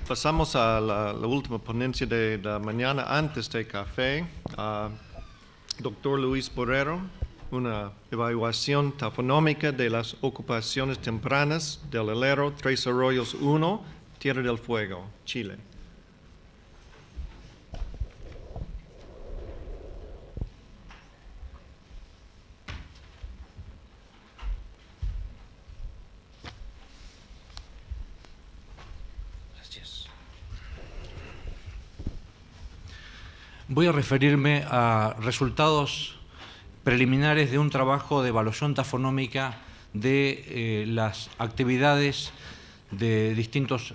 Pasamos a la última ponencia de la mañana antes de café. Doctor Luis Borrero, una evaluación tafonómica de las ocupaciones tempranas del alero Tres Arroyos 1, Tierra del Fuego, Chile. Voy a referirme a resultados preliminares de un trabajo de evaluación tafonómica de las actividades de distintos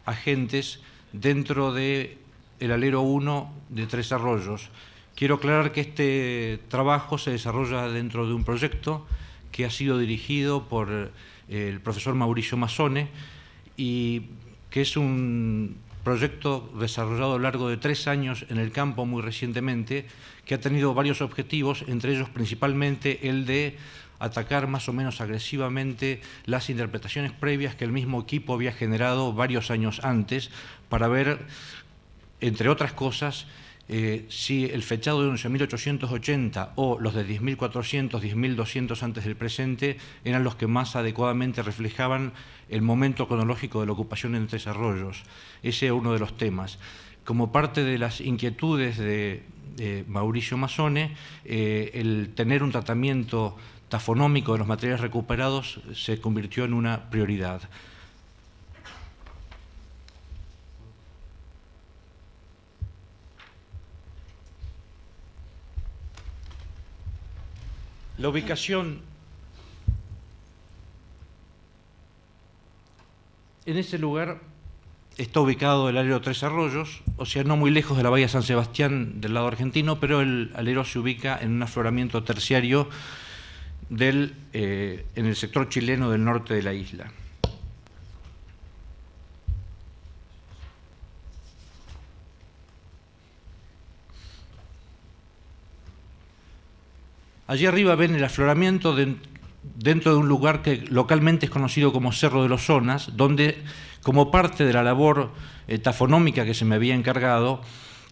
agentes dentro del alero 1 de Tres Arroyos. Quiero aclarar que este trabajo se desarrolla dentro de un proyecto que ha sido dirigido por el profesor Mauricio Massone y que es un proyecto desarrollado a lo largo de 3 años en el campo muy recientemente, que ha tenido varios objetivos, entre ellos principalmente el de atacar más o menos agresivamente las interpretaciones previas que el mismo equipo había generado varios años antes para ver, entre otras cosas, si el fechado de 11.880 o los de 10.400, 10.200 antes del presente eran los que más adecuadamente reflejaban el momento cronológico de la ocupación en Tres Arroyos. Ese es uno de los temas. Como parte de las inquietudes de Mauricio Massone, el tener un tratamiento tafonómico de los materiales recuperados se convirtió en una prioridad. La ubicación en ese lugar está ubicado el alero Tres Arroyos, o sea, no muy lejos de la bahía San Sebastián del lado argentino, pero el alero se ubica en un afloramiento terciario en el sector chileno del norte de la isla. Allí arriba ven el afloramiento dentro de un lugar que localmente es conocido como Cerro de los Zonas, donde, como parte de la labor tafonómica que se me había encargado,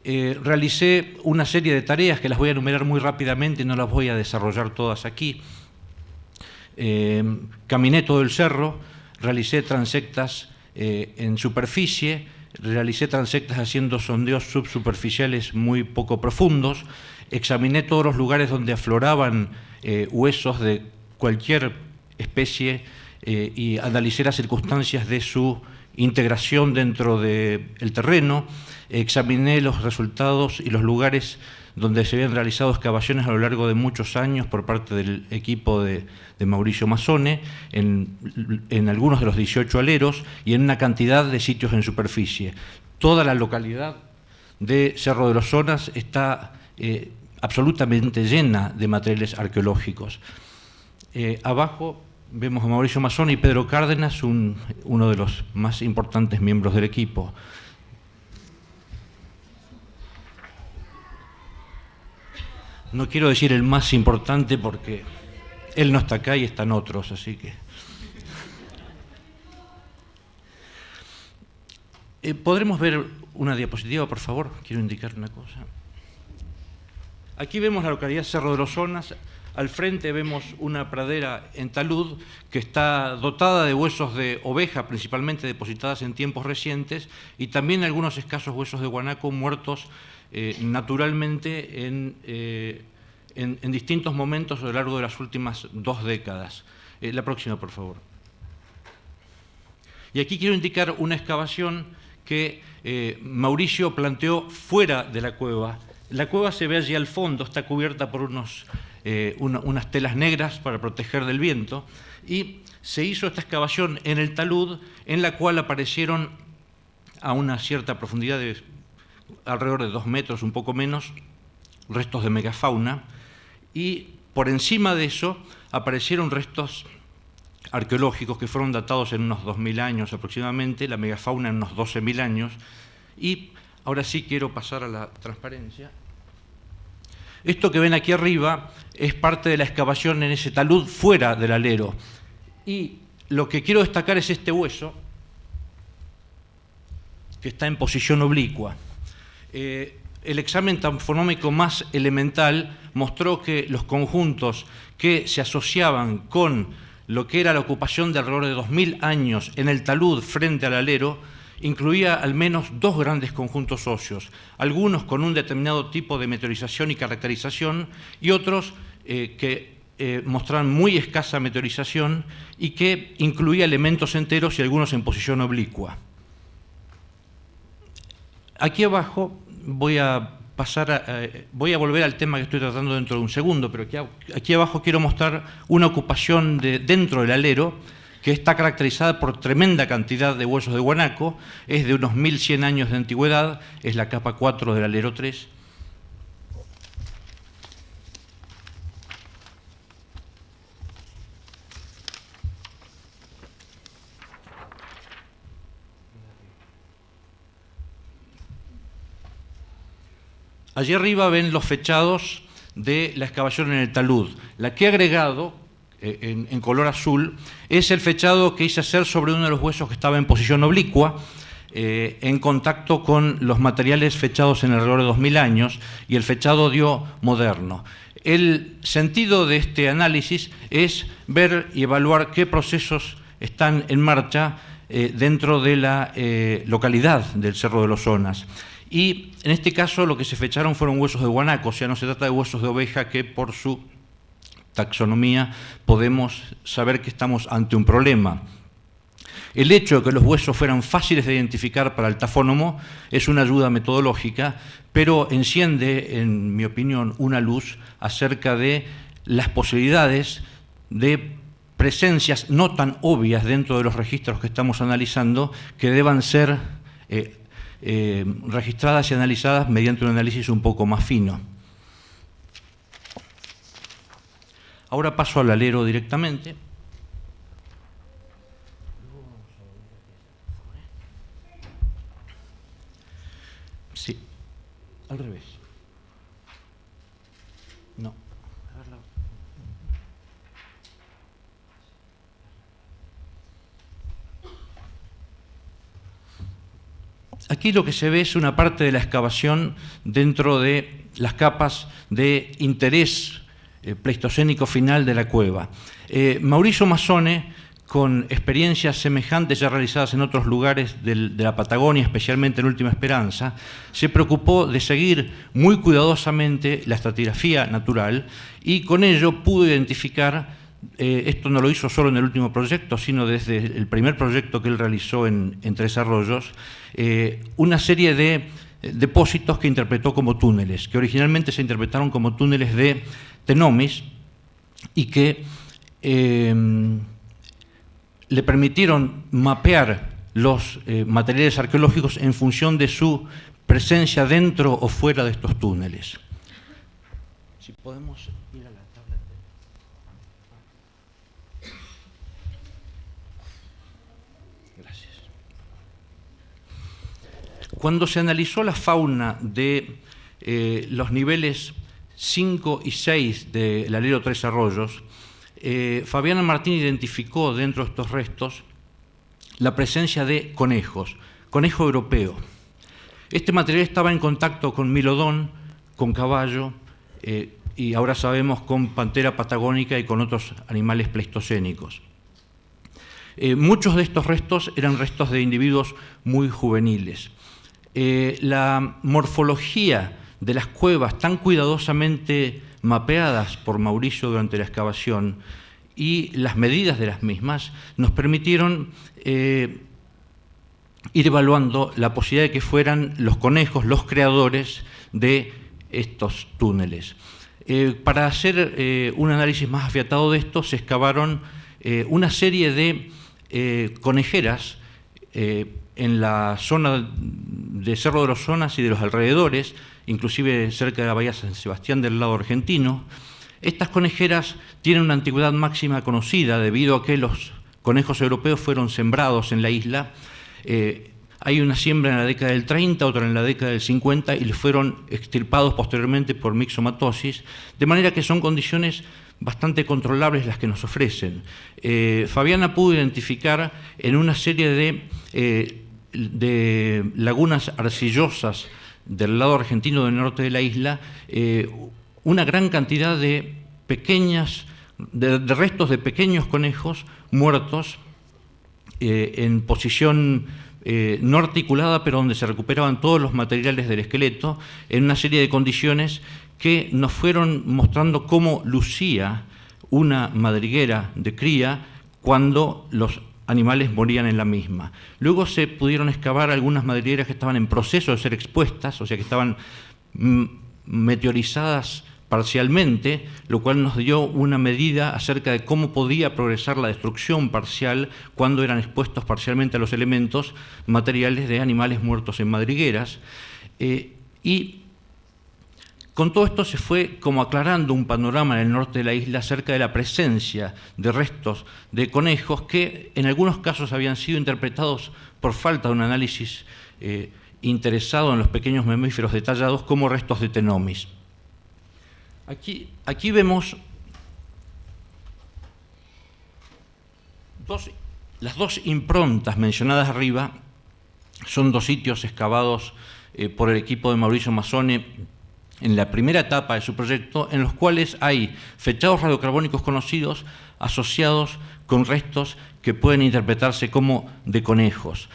realicé una serie de tareas que las voy a enumerar muy rápidamente y no las voy a desarrollar todas aquí. Caminé todo el cerro, realicé transectas en superficie, realicé transectas haciendo sondeos subsuperficiales muy poco profundos, examiné todos los lugares donde afloraban huesos de cualquier especie y analicé las circunstancias de su integración dentro del terreno, examiné los resultados y los lugares donde se habían realizado excavaciones a lo largo de muchos años por parte del equipo de Mauricio Massone, en algunos de los 18 aleros y en una cantidad de sitios en superficie. Toda la localidad de Cerro de los Zonas está absolutamente llena de materiales arqueológicos. Abajo vemos a Mauricio Massone y Pedro Cárdenas, uno de los más importantes miembros del equipo. No quiero decir el más importante porque él no está acá y están otros, así que... ¿Podremos ver una diapositiva, por favor? Quiero indicar una cosa. Aquí vemos la localidad Cerro de los Zonas. Al frente vemos una pradera en talud que está dotada de huesos de oveja, principalmente depositadas en tiempos recientes, y también algunos escasos huesos de guanaco muertos naturalmente en distintos momentos a lo largo de las últimas 2 décadas. La próxima, por favor. Y aquí quiero indicar una excavación que Mauricio planteó fuera de la cueva. La cueva se ve allí al fondo, está cubierta por unas telas negras para proteger del viento, y se hizo esta excavación en el talud, en la cual aparecieron a una cierta profundidad de alrededor de 2 metros, un poco menos, restos de megafauna, y por encima de eso aparecieron restos arqueológicos que fueron datados en unos 2.000 años aproximadamente, la megafauna en unos 12.000 años, y ahora sí quiero pasar a la transparencia. Esto que ven aquí arriba es parte de la excavación en ese talud fuera del alero, y lo que quiero destacar es este hueso, que está en posición oblicua. El examen tafonómico más elemental mostró que los conjuntos que se asociaban con lo que era la ocupación de alrededor de 2000 años en el talud frente al alero incluía al menos dos grandes conjuntos óseos, algunos con un determinado tipo de meteorización y caracterización y otros que mostraban muy escasa meteorización y que incluía elementos enteros y algunos en posición oblicua. Aquí abajo voy a volver al tema que estoy tratando dentro de un segundo, pero aquí abajo quiero mostrar una ocupación dentro del alero que está caracterizada por tremenda cantidad de huesos de guanaco, es de unos 1100 años de antigüedad, es la capa 4 del alero 3. Allí arriba ven los fechados de la excavación en el talud. La que he agregado en color azul es el fechado que hice hacer sobre uno de los huesos que estaba en posición oblicua, en contacto con los materiales fechados en alrededor de 2000 años y el fechado dio moderno. El sentido de este análisis es ver y evaluar qué procesos están en marcha dentro de la localidad del Cerro de los Zonas. Y en este caso lo que se fecharon fueron huesos de guanaco, o sea, no se trata de huesos de oveja que por su taxonomía podemos saber que estamos ante un problema. El hecho de que los huesos fueran fáciles de identificar para el tafónomo es una ayuda metodológica, pero enciende, en mi opinión, una luz acerca de las posibilidades de presencias no tan obvias dentro de los registros que estamos analizando que deban ser registradas y analizadas mediante un análisis un poco más fino. Ahora paso al alero directamente. Sí, al revés. No. Aquí lo que se ve es una parte de la excavación dentro de las capas de interés pleistocénico final de la cueva. Mauricio Mazzone, con experiencias semejantes ya realizadas en otros lugares de la Patagonia, especialmente en Última Esperanza, se preocupó de seguir muy cuidadosamente la estratigrafía natural y con ello pudo identificar, esto no lo hizo solo en el último proyecto, sino desde el primer proyecto que él realizó en Tres Arroyos, una serie de depósitos que interpretó como túneles, que originalmente se interpretaron como túneles de Tenomis y que le permitieron mapear los materiales arqueológicos en función de su presencia dentro o fuera de estos túneles. Si podemos ir a la tabla. Gracias. Cuando se analizó la fauna de los niveles 5 y 6 del alero Tres Arroyos, Fabiana Martín identificó dentro de estos restos la presencia de conejos, conejo europeo. Este material estaba en contacto con milodón, con caballo y ahora sabemos con pantera patagónica y con otros animales pleistocénicos. Muchos de estos restos eran restos de individuos muy juveniles. La morfología de las cuevas tan cuidadosamente mapeadas por Mauricio durante la excavación y las medidas de las mismas nos permitieron ir evaluando la posibilidad de que fueran los conejos los creadores de estos túneles. Para hacer un análisis más afiatado de esto, se excavaron una serie de conejeras en la zona de Cerro de los Zonas y de los alrededores, inclusive cerca de la bahía San Sebastián del lado argentino. Estas conejeras tienen una antigüedad máxima conocida debido a que los conejos europeos fueron sembrados en la isla. Hay una siembra en la década del 30, otra en la década del 50 y les fueron extirpados posteriormente por mixomatosis, de manera que son condiciones bastante controlables las que nos ofrecen. Fabiana pudo identificar en una serie de de lagunas arcillosas del lado argentino del norte de la isla, una gran cantidad de restos de pequeños conejos muertos en posición no articulada, pero donde se recuperaban todos los materiales del esqueleto, en una serie de condiciones que nos fueron mostrando cómo lucía una madriguera de cría cuando los animales morían en la misma. Luego se pudieron excavar algunas madrigueras que estaban en proceso de ser expuestas, o sea que estaban meteorizadas parcialmente, lo cual nos dio una medida acerca de cómo podía progresar la destrucción parcial cuando eran expuestos parcialmente a los elementos materiales de animales muertos en madrigueras. Y con todo esto se fue como aclarando un panorama en el norte de la isla acerca de la presencia de restos de conejos que en algunos casos habían sido interpretados por falta de un análisis interesado en los pequeños mamíferos detallados como restos de Ctenomys. Aquí vemos las dos improntas mencionadas arriba, son dos sitios excavados por el equipo de Mauricio Mazzone en la primera etapa de su proyecto, en los cuales hay fechados radiocarbónicos conocidos asociados con restos que pueden interpretarse como de conejos.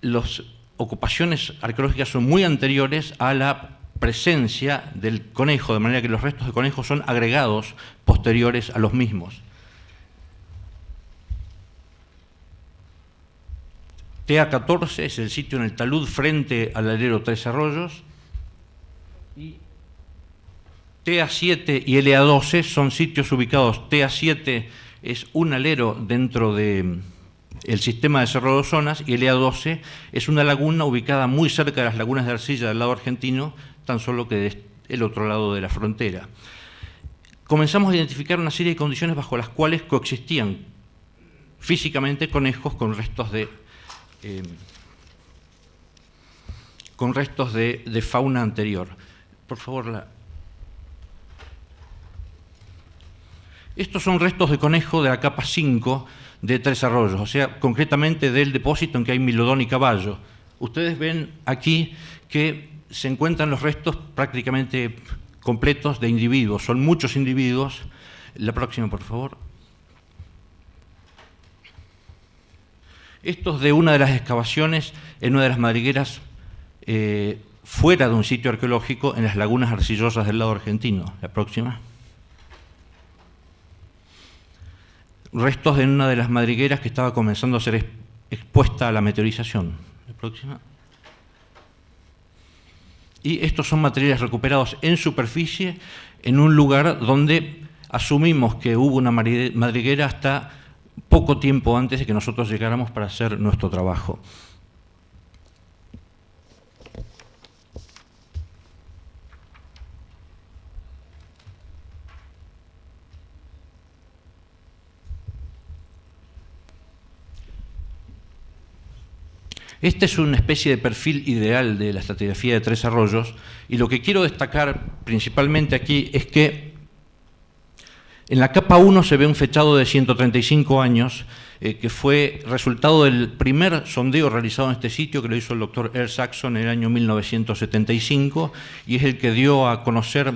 Las ocupaciones arqueológicas son muy anteriores a la presencia del conejo, de manera que los restos de conejos son agregados posteriores a los mismos. TA14 es el sitio en el talud frente al alero Tres Arroyos, y TA7 y LA12 son sitios ubicados. TA7 es un alero dentro del sistema de Cerro de Ozonas, y LA12 es una laguna ubicada muy cerca de las lagunas de arcilla del lado argentino, tan solo que del otro lado de la frontera. Comenzamos a identificar una serie de condiciones bajo las cuales coexistían físicamente conejos con restos de fauna anterior. Por favor, estos son restos de conejo de la capa 5 de Tres Arroyos, o sea, concretamente del depósito en que hay Milodón y caballo. Ustedes ven aquí que se encuentran los restos prácticamente completos de individuos, son muchos individuos. La próxima, por favor. Esto es de una de las excavaciones en una de las madrigueras fuera de un sitio arqueológico en las lagunas arcillosas del lado argentino. La próxima. Restos de una de las madrigueras que estaba comenzando a ser expuesta a la meteorización. La próxima. Y estos son materiales recuperados en superficie en un lugar donde asumimos que hubo una madriguera hasta poco tiempo antes de que nosotros llegáramos para hacer nuestro trabajo. Esta es una especie de perfil ideal de la estratigrafía de Tres Arroyos, y lo que quiero destacar principalmente aquí es que en la capa 1 se ve un fechado de 135 años, que fue resultado del primer sondeo realizado en este sitio, que lo hizo el doctor Earl Saxon en el año 1975, y es el que dio a conocer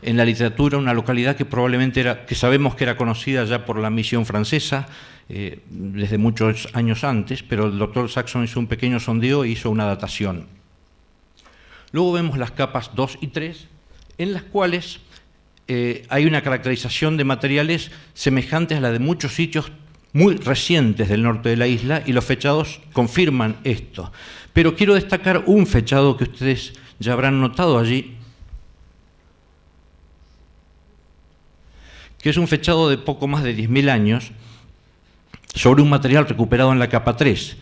en la literatura una localidad que probablemente que sabemos que era conocida ya por la misión francesa, desde muchos años antes, pero el doctor Saxon hizo un pequeño sondeo e hizo una datación. Luego vemos las capas 2 y 3, en las cuales hay una caracterización de materiales semejantes a la de muchos sitios muy recientes del norte de la isla, y los fechados confirman esto. Pero quiero destacar un fechado que ustedes ya habrán notado allí, que es un fechado de poco más de 10.000 años, sobre un material recuperado en la capa 3.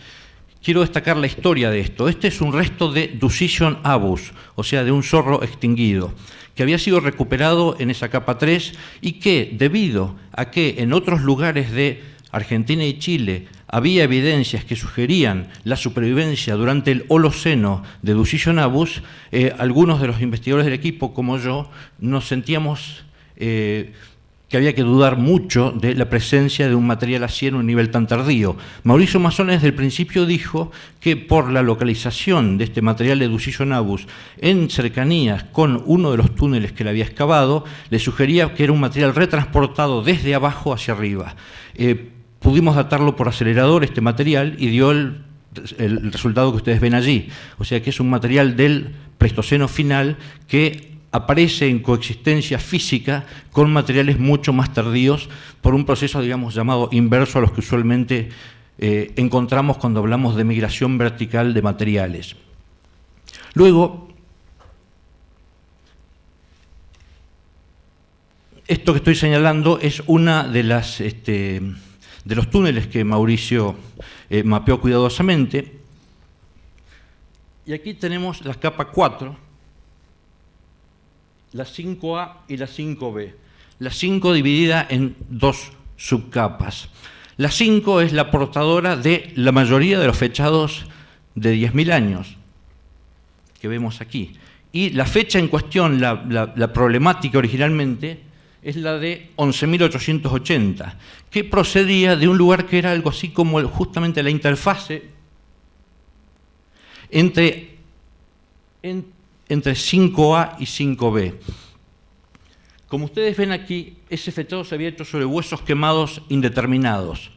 Quiero destacar la historia de esto. Este es un resto de Ducision abus, o sea, de un zorro extinguido, que había sido recuperado en esa capa 3 y que, debido a que en otros lugares de Argentina y Chile había evidencias que sugerían la supervivencia durante el Holoceno de Ducision abus, algunos de los investigadores del equipo, como yo, nos sentíamos que había que dudar mucho de la presencia de un material así en un nivel tan tardío. Mauricio Mazzone desde el principio dijo que por la localización de este material de Ducillo Nabus en cercanías con uno de los túneles que le había excavado, le sugería que era un material retransportado desde abajo hacia arriba. Pudimos datarlo por acelerador este material y dio el resultado que ustedes ven allí. O sea que es un material del Pleistoceno final que aparece en coexistencia física con materiales mucho más tardíos por un proceso, digamos, llamado inverso a los que usualmente encontramos cuando hablamos de migración vertical de materiales. Luego, esto que estoy señalando es una de las de los túneles que Mauricio mapeó cuidadosamente. Y aquí tenemos la capa 4, la 5A y la 5B. La 5 dividida en dos subcapas. La 5 es la portadora de la mayoría de los fechados de 10.000 años que vemos aquí. Y la fecha en cuestión, la problemática originalmente, es la de 11.880, que procedía de un lugar que era algo así como justamente la interfase entre 5A y 5B. Como ustedes ven aquí, ese fechado se había hecho sobre huesos quemados indeterminados.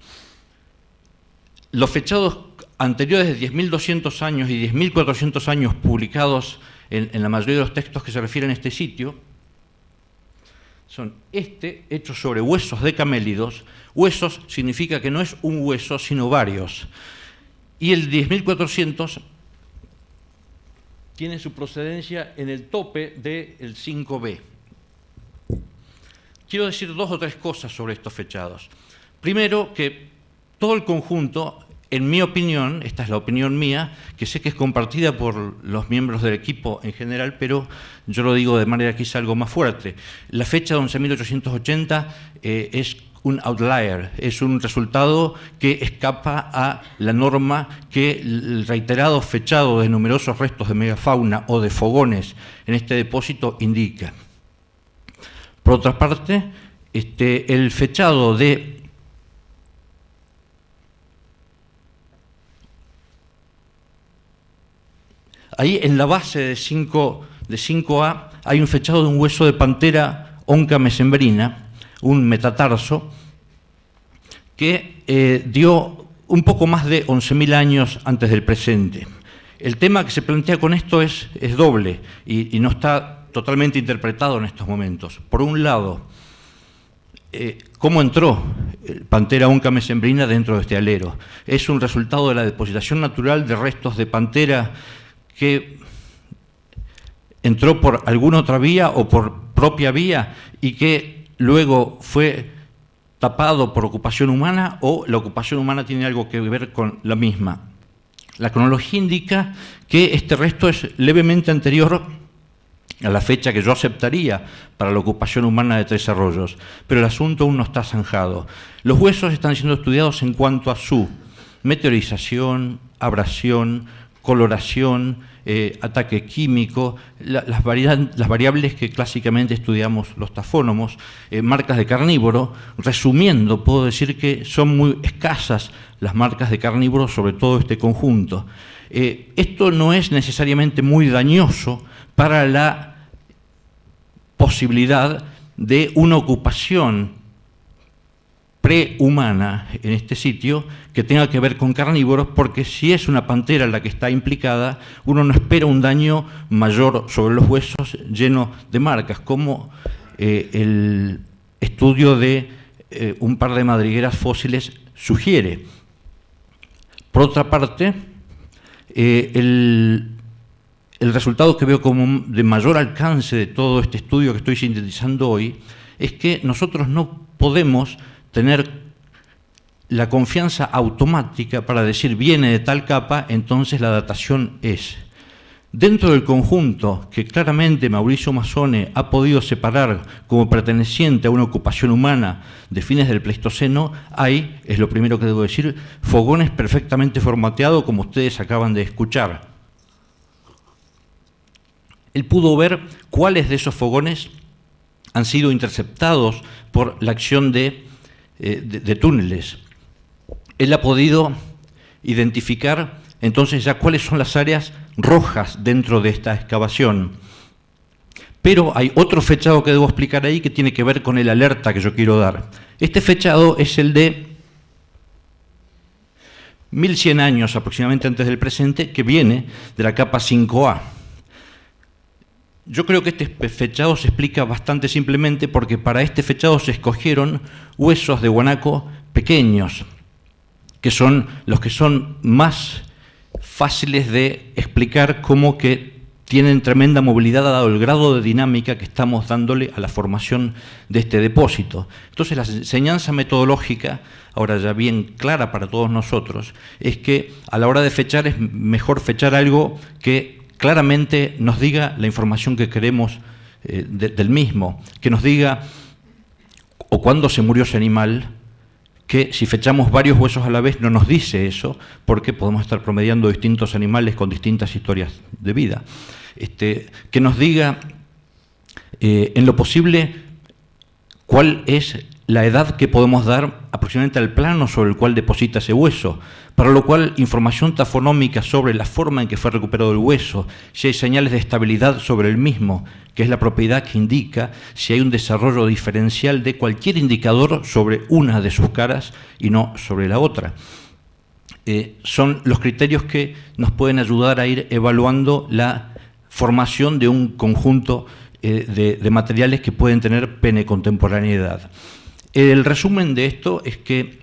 Los fechados anteriores de 10.200 años y 10.400 años publicados en la mayoría de los textos que se refieren a este sitio son hechos sobre huesos de camélidos. Huesos significa que no es un hueso, sino varios. Y el 10.400 tiene su procedencia en el tope del 5B. Quiero decir dos o tres cosas sobre estos fechados. Primero, que todo el conjunto, en mi opinión, esta es la opinión mía, que sé que es compartida por los miembros del equipo en general, pero yo lo digo de manera quizá algo más fuerte. La fecha de 11.880 es un outlier, es un resultado que escapa a la norma que el reiterado fechado de numerosos restos de megafauna o de fogones en este depósito indica. Por otra parte, el fechado de ahí en la base de 5A hay un fechado de un hueso de pantera onca mesembrina, un metatarso, que dio un poco más de 11.000 años antes del presente. El tema que se plantea con esto es doble y no está totalmente interpretado en estos momentos. Por un lado, ¿cómo entró pantera onca mesembrina dentro de este alero? Es un resultado de la depositación natural de restos de pantera que entró por alguna otra vía o por propia vía y que luego fue tapado por ocupación humana, o la ocupación humana tiene algo que ver con la misma. La cronología indica que este resto es levemente anterior a la fecha que yo aceptaría para la ocupación humana de Tres Arroyos, pero el asunto aún no está zanjado. Los huesos están siendo estudiados en cuanto a su meteorización, abrasión, coloración, ataque químico, las variables que clásicamente estudiamos los tafónomos, marcas de carnívoro. Resumiendo, puedo decir que son muy escasas las marcas de carnívoro sobre todo este conjunto. Esto no es necesariamente muy dañoso para la posibilidad de una ocupación prehumana en este sitio que tenga que ver con carnívoros, porque si es una pantera la que está implicada, uno no espera un daño mayor sobre los huesos lleno de marcas, como el estudio de un par de madrigueras fósiles sugiere. Por otra parte, el resultado que veo como de mayor alcance de todo este estudio que estoy sintetizando hoy es que nosotros no podemos tener la confianza automática para decir viene de tal capa, entonces la datación es. Dentro del conjunto que claramente Mauricio Mazzone ha podido separar como perteneciente a una ocupación humana de fines del Pleistoceno, hay, es lo primero que debo decir, fogones perfectamente formateados como ustedes acaban de escuchar. Él pudo ver cuáles de esos fogones han sido interceptados por la acción de túneles. Él ha podido identificar entonces ya cuáles son las áreas rojas dentro de esta excavación. Pero hay otro fechado que debo explicar ahí que tiene que ver con el alerta que yo quiero dar. Este fechado es el de 1100 años aproximadamente antes del presente, que viene de la capa 5A. Yo creo que este fechado se explica bastante simplemente porque para este fechado se escogieron huesos de guanaco pequeños, que son los que son más fáciles de explicar, como que tienen tremenda movilidad dado el grado de dinámica que estamos dándole a la formación de este depósito. Entonces la enseñanza metodológica, ahora ya bien clara para todos nosotros, es que a la hora de fechar es mejor fechar algo que claramente nos diga la información que queremos del mismo, que nos diga o cuándo se murió ese animal, que si fechamos varios huesos a la vez no nos dice eso, porque podemos estar promediando distintos animales con distintas historias de vida. Que nos diga en lo posible cuál es la edad que podemos dar aproximadamente al plano sobre el cual deposita ese hueso, para lo cual información tafonómica sobre la forma en que fue recuperado el hueso, si hay señales de estabilidad sobre el mismo, que es la propiedad que indica si hay un desarrollo diferencial de cualquier indicador sobre una de sus caras y no sobre la otra. Son los criterios que nos pueden ayudar a ir evaluando la formación de un conjunto de materiales que pueden tener penecontemporaneidad. El resumen de esto es que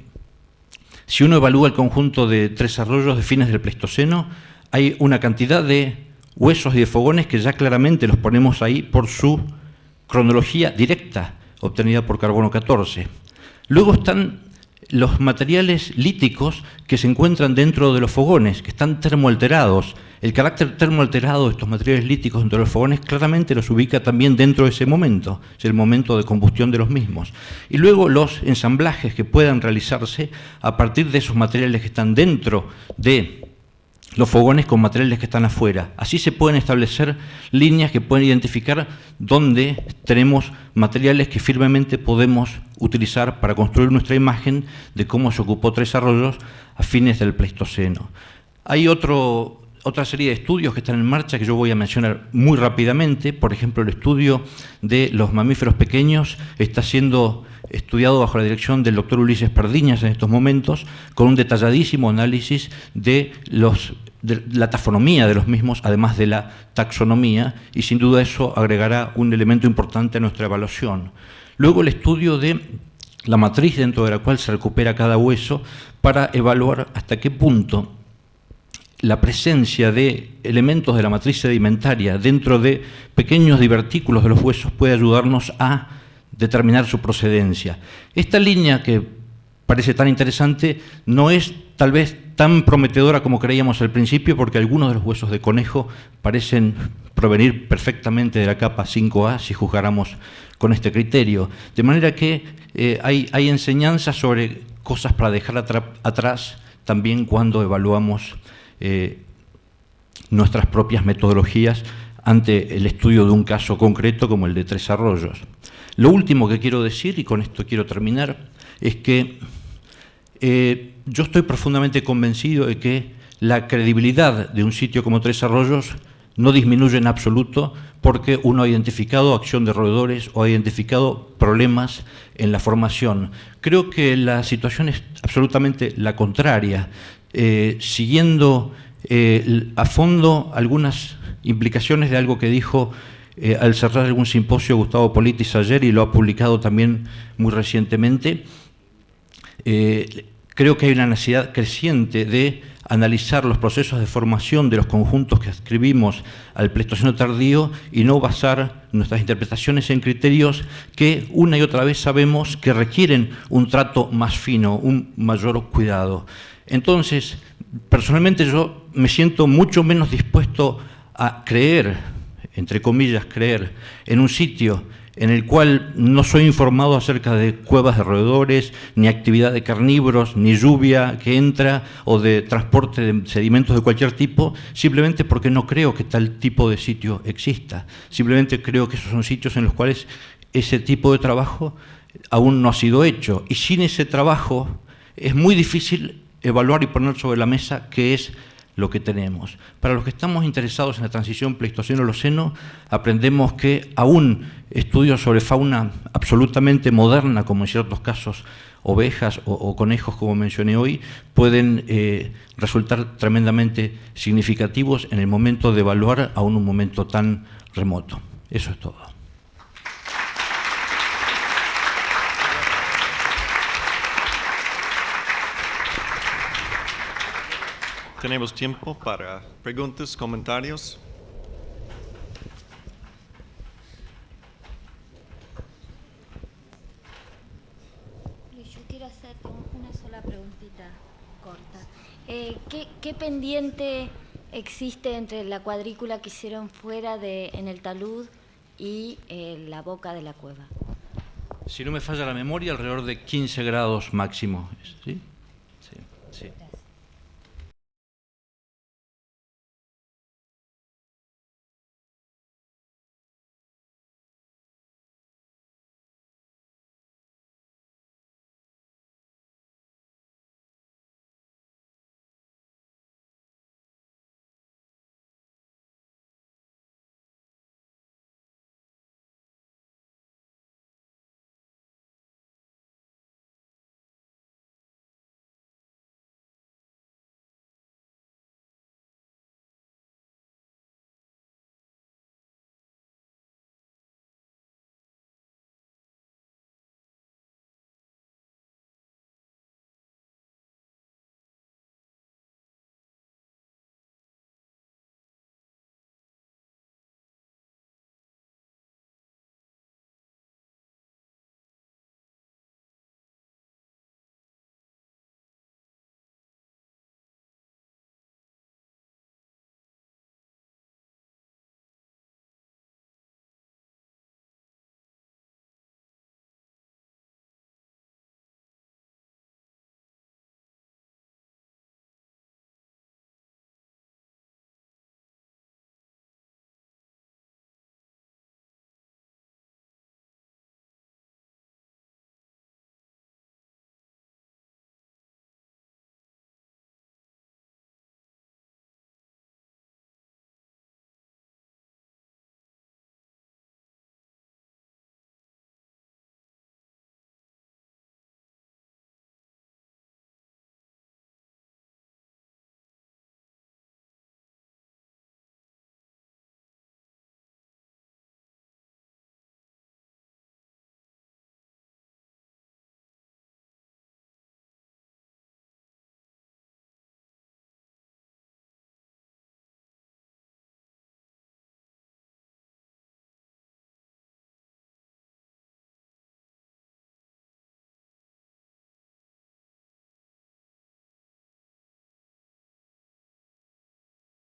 si uno evalúa el conjunto de Tres Arroyos de fines del Pleistoceno, hay una cantidad de huesos y de fogones que ya claramente los ponemos ahí por su cronología directa, obtenida por carbono 14. Luego están los materiales líticos que se encuentran dentro de los fogones, que están termoalterados. El carácter termoalterado de estos materiales líticos dentro de los fogones claramente los ubica también dentro de ese momento, es el momento de combustión de los mismos. Y luego los ensamblajes que puedan realizarse a partir de esos materiales que están dentro de los fogones con materiales que están afuera. Así se pueden establecer líneas que pueden identificar dónde tenemos materiales que firmemente podemos utilizar para construir nuestra imagen de cómo se ocupó Tres Arroyos a fines del Pleistoceno. Hay otra serie de estudios que están en marcha que yo voy a mencionar muy rápidamente. Por ejemplo, el estudio de los mamíferos pequeños está siendo estudiado bajo la dirección del doctor Ulises Pardiñas en estos momentos, con un detalladísimo análisis de la tafonomía de los mismos, además de la taxonomía, y sin duda eso agregará un elemento importante a nuestra evaluación. Luego el estudio de la matriz dentro de la cual se recupera cada hueso para evaluar hasta qué punto la presencia de elementos de la matriz sedimentaria dentro de pequeños divertículos de los huesos puede ayudarnos a determinar su procedencia. Esta línea que parece tan interesante no es tal vez tan prometedora como creíamos al principio, porque algunos de los huesos de conejo parecen provenir perfectamente de la capa 5A si juzgáramos con este criterio. De manera que hay enseñanzas sobre cosas para dejar atrás también cuando evaluamos nuestras propias metodologías ante el estudio de un caso concreto como el de Tres Arroyos. Lo último que quiero decir, y con esto quiero terminar, es que yo estoy profundamente convencido de que la credibilidad de un sitio como Tres Arroyos no disminuye en absoluto porque uno ha identificado acción de roedores o ha identificado problemas en la formación. Creo que la situación es absolutamente la contraria. Siguiendo a fondo algunas implicaciones de algo que dijo al cerrar algún simposio Gustavo Politis ayer, y lo ha publicado también muy recientemente, creo que hay una necesidad creciente de analizar los procesos de formación de los conjuntos que adscribimos al Pleistoceno tardío y no basar nuestras interpretaciones en criterios que una y otra vez sabemos que requieren un trato más fino, un mayor cuidado. Entonces, personalmente yo me siento mucho menos dispuesto a creer, entre comillas, creer, en un sitio en el cual no soy informado acerca de cuevas de roedores, ni actividad de carnívoros, ni lluvia que entra o de transporte de sedimentos de cualquier tipo, simplemente porque no creo que tal tipo de sitio exista. Simplemente creo que esos son sitios en los cuales ese tipo de trabajo aún no ha sido hecho. Y sin ese trabajo es muy difícil evaluar y poner sobre la mesa qué es lo que tenemos. Para los que estamos interesados en la transición Pleistoceno-Holoceno, aprendemos que aún estudios sobre fauna absolutamente moderna, como en ciertos casos ovejas o conejos, como mencioné hoy, pueden resultar tremendamente significativos en el momento de evaluar aún un momento tan remoto. Eso es todo. Tenemos tiempo para preguntas, comentarios. Yo quiero hacer una sola preguntita corta. ¿Qué pendiente existe entre la cuadrícula que hicieron fuera en el talud y la boca de la cueva? Si no me falla la memoria, alrededor de 15 grados máximo. ¿Sí? Sí.